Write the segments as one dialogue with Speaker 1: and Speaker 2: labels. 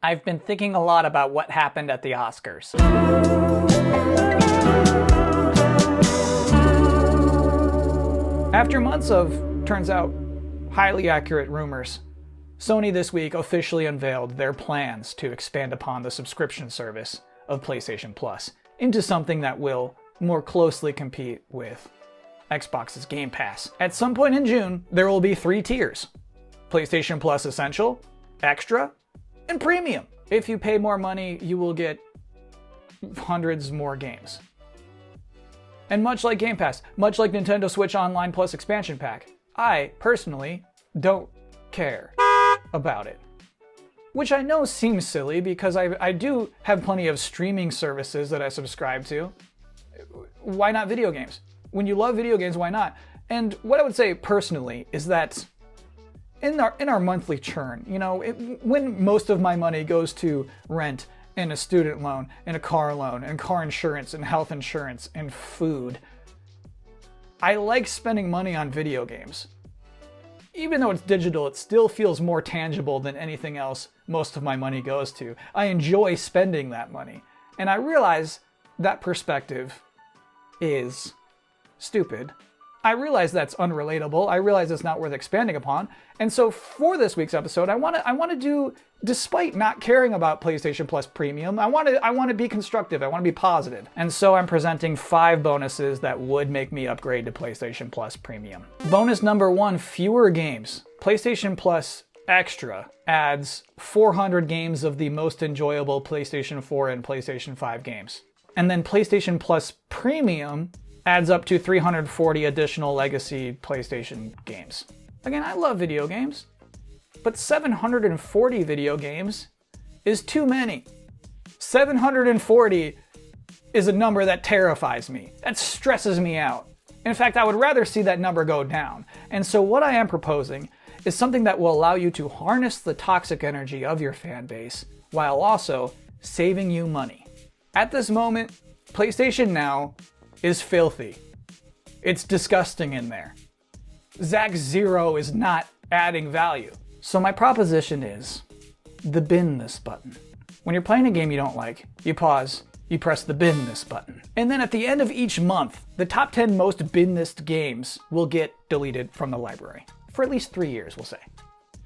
Speaker 1: I've been thinking a lot about what happened at the Oscars. After months of, turns out, highly accurate rumors, Sony this week officially unveiled their plans to expand upon the subscription service of PlayStation Plus into something that will more closely compete with Xbox's Game Pass. At some point in June, there will be 3 tiers: PlayStation Plus Essential, Extra, and Premium. If you pay more money, you will get hundreds more games. And much like Game Pass, much like Nintendo Switch Online Plus Expansion Pack, I, personally, don't care about it. Which I know seems silly because I do have plenty of streaming services that I subscribe to. Why not video games? When you love video games, why not? And what I would say personally is that in our monthly churn, when most of my money goes to rent and a student loan and a car loan and car insurance and health insurance and food, I like spending money on video games. Even though it's digital, it still feels more tangible than anything else most of my money goes to. I enjoy spending that money. And I realize that perspective is stupid. I realize that's unrelatable. I realize it's not worth expanding upon. And so for this week's episode, I want to do, despite not caring about PlayStation Plus Premium, I want to be constructive. I want to be positive. And so I'm presenting 5 bonuses that would make me upgrade to PlayStation Plus Premium. Bonus number 1, fewer games. PlayStation Plus Extra adds 400 games of the most enjoyable PlayStation 4 and PlayStation 5 games. And then PlayStation Plus Premium adds up to 340 additional legacy PlayStation games. Again, I love video games, but 740 video games is too many. 740 is a number that terrifies me. That stresses me out. In fact, I would rather see that number go down. And so what I am proposing is something that will allow you to harness the toxic energy of your fan base while also saving you money. At this moment, PlayStation Now is filthy. It's disgusting in there. Zach Zero is not adding value. So my proposition is the bin this button. When you're playing a game you don't like, you pause, you press the bin this button. And then at the end of each month, the top 10 most bin list games will get deleted from the library. For at least 3 years, we'll say.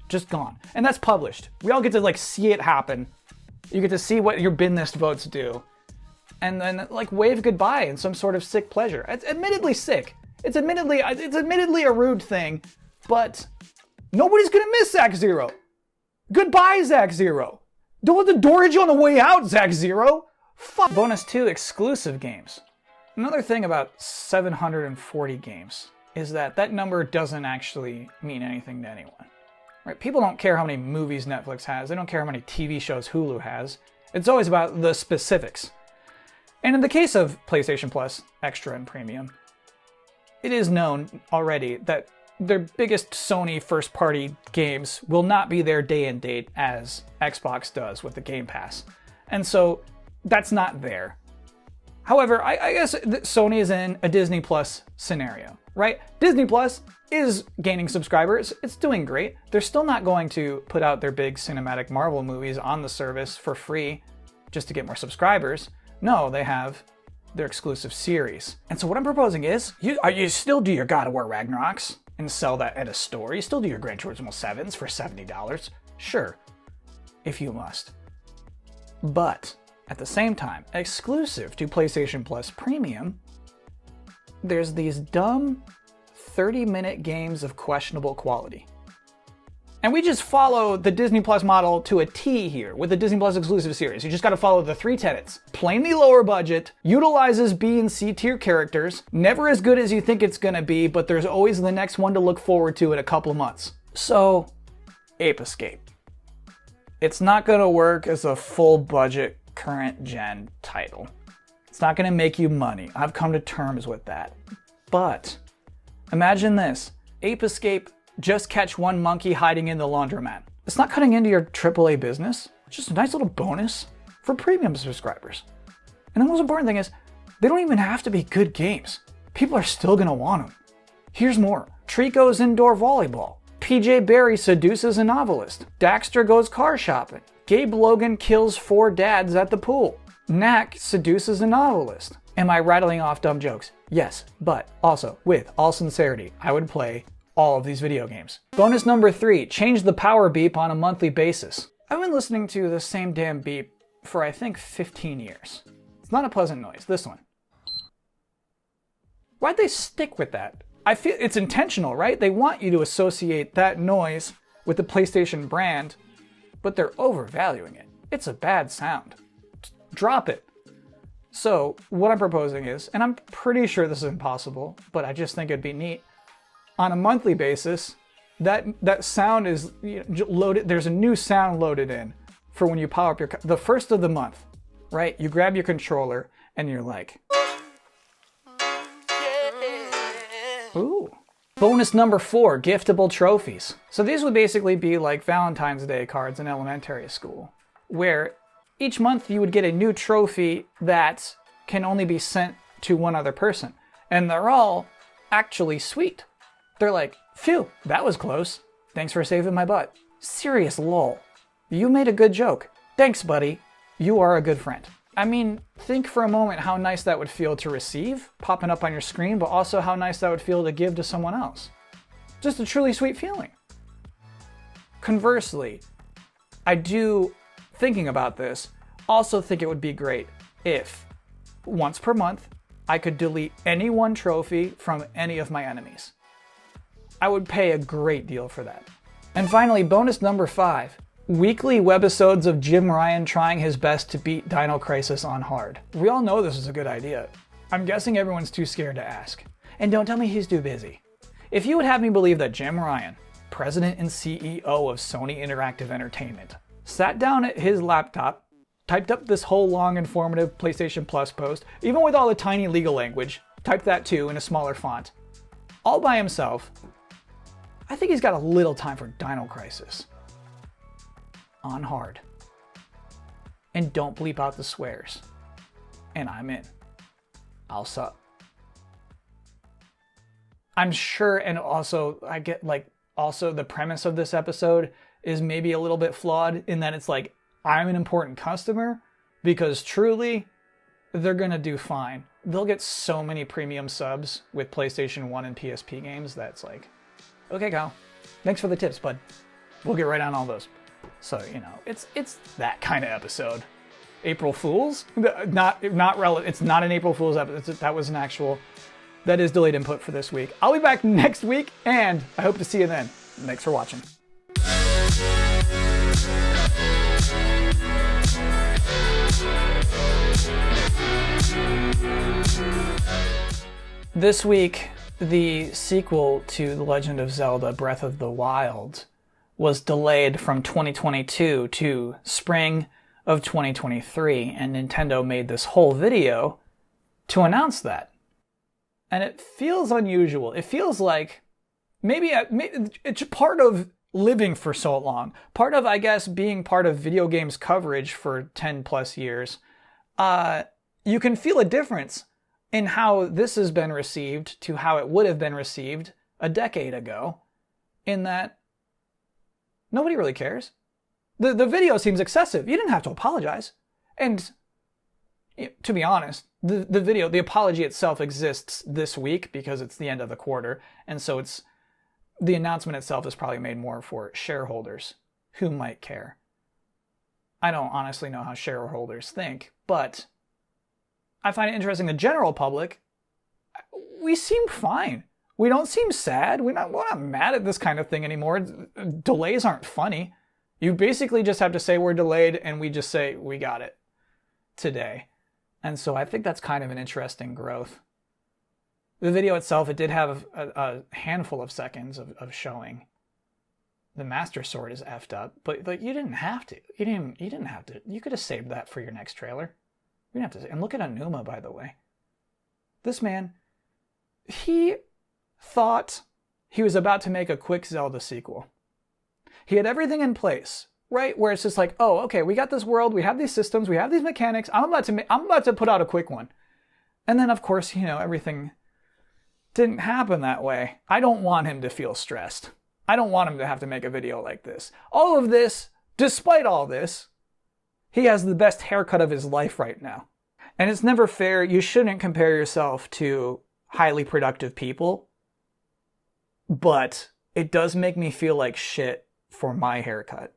Speaker 1: Just gone. And that's published. We all get to see it happen. You get to see what your bin list votes do. And then wave goodbye in some sort of sick pleasure. It's admittedly sick. It's admittedly a rude thing, but nobody's gonna miss Zach Zero. Goodbye, Zach Zero. Don't let the door hit you on the way out, Zach Zero. Fuck. Bonus 2, exclusive games. Another thing about 740 games is that number doesn't actually mean anything to anyone. Right? People don't care how many movies Netflix has. They don't care how many TV shows Hulu has. It's always about the specifics. And in the case of PlayStation Plus Extra and Premium, it is known already that their biggest Sony first-party games will not be there day and date as Xbox does with the Game Pass. And so that's not there. However, I guess Sony is in a Disney Plus scenario, right? Disney Plus is gaining subscribers. It's doing great. They're still not going to put out their big cinematic Marvel movies on the service for free just to get more subscribers. No, they have their exclusive series. And so what I'm proposing is, you still do your God of War Ragnaroks and sell that at a store. You still do your Gran Turismo 7s for $70. Sure, if you must. But at the same time, exclusive to PlayStation Plus Premium, there's these dumb 30-minute games of questionable quality. And we just follow the Disney Plus model to a T here with the Disney Plus exclusive series. You just gotta follow the 3 tenets. Plainly lower budget, utilizes B and C tier characters, never as good as you think it's gonna be, but there's always the next one to look forward to in a couple of months. So, Ape Escape. It's not gonna work as a full budget current gen title. It's not gonna make you money. I've come to terms with that. But imagine this. Ape Escape, just catch one monkey hiding in the laundromat. It's not cutting into your AAA business. It's just a nice little bonus for premium subscribers. And the most important thing is, they don't even have to be good games. People are still gonna want them. Here's more. Trico's indoor volleyball. PJ Barry seduces a novelist. Daxter goes car shopping. Gabe Logan kills 4 dads at the pool. Knack seduces a novelist. Am I rattling off dumb jokes? Yes, but also, with all sincerity, I would play all of these video games. Bonus number 3, change the power beep on a monthly basis. I've been listening to the same damn beep for I think 15 years. It's not a pleasant noise, this one. Why'd they stick with that? I feel it's intentional, right? They want you to associate that noise with the PlayStation brand, but they're overvaluing it. It's a bad sound. Drop it. So what I'm proposing is, and I'm pretty sure this is impossible, but I just think it'd be neat, on a monthly basis, that sound is loaded. There's a new sound loaded in for when you power up the first of the month, right? You grab your controller and you're like, ooh. Bonus number 4, giftable trophies. So these would basically be like Valentine's Day cards in elementary school, where each month you would get a new trophy that can only be sent to one other person. And they're all actually sweet. They're like, phew, that was close. Thanks for saving my butt. Serious lol. You made a good joke. Thanks, buddy. You are a good friend. I mean, think for a moment how nice that would feel to receive, popping up on your screen, but also how nice that would feel to give to someone else. Just a truly sweet feeling. Conversely, I do, thinking about this, also think it would be great if, once per month, I could delete any one trophy from any of my enemies. I would pay a great deal for that. And finally, bonus number 5. Weekly webisodes of Jim Ryan trying his best to beat Dino Crisis on hard. We all know this is a good idea. I'm guessing everyone's too scared to ask. And don't tell me he's too busy. If you would have me believe that Jim Ryan, president and CEO of Sony Interactive Entertainment, sat down at his laptop, typed up this whole long informative PlayStation Plus post, even with all the tiny legal language, typed that too in a smaller font, all by himself, I think he's got a little time for Dino Crisis. On hard. And don't bleep out the swears. And I'm in. I'll sub. I'm sure, and also I get also the premise of this episode is maybe a little bit flawed in that it's like, I'm an important customer, because truly, they're gonna do fine. They'll get so many premium subs with PlayStation 1 and PSP games that's like, okay, Kyle, thanks for the tips, bud. We'll get right on all those. So, it's that kind of episode. April Fools? Not relevant. It's not an April Fools episode. That was an actual, that is delayed input for this week. I'll be back next week, and I hope to see you then. Thanks for watching. This week, the sequel to The Legend of Zelda Breath of the Wild was delayed from 2022 to spring of 2023, and Nintendo made this whole video to announce that. And it feels unusual. It feels like maybe it's part of living for so long, part of, I guess, being part of video games coverage for 10 plus years. You can feel a difference in how this has been received to how it would have been received a decade ago, in that nobody really cares. The video seems excessive. You didn't have to apologize. And to be honest, the apology itself exists this week because it's the end of the quarter. And so the announcement itself is probably made more for shareholders who might care. I don't honestly know how shareholders think, but I find it interesting. The general public, we seem fine. We don't seem sad. We're not mad at this kind of thing anymore. Delays aren't funny. You basically just have to say we're delayed, and we just say we got it today. And so I think that's kind of an interesting growth. The video itself, it did have a handful of seconds of showing the Master Sword is effed up, but you didn't have to. You didn't have to. You could have saved that for your next trailer. You didn't have to. And look at Aonuma, by the way. This man, he thought he was about to make a quick Zelda sequel. He had everything in place, right? Where it's just like, oh, okay, we got this world, we have these systems, we have these mechanics. I'm about to put out a quick one. And then, of course, everything didn't happen that way. I don't want him to feel stressed. I don't want him to have to make a video like this. All of this, despite all this, He has the best haircut of his life right now. And it's never fair. You shouldn't compare yourself to highly productive people. But it does make me feel like shit for my haircut.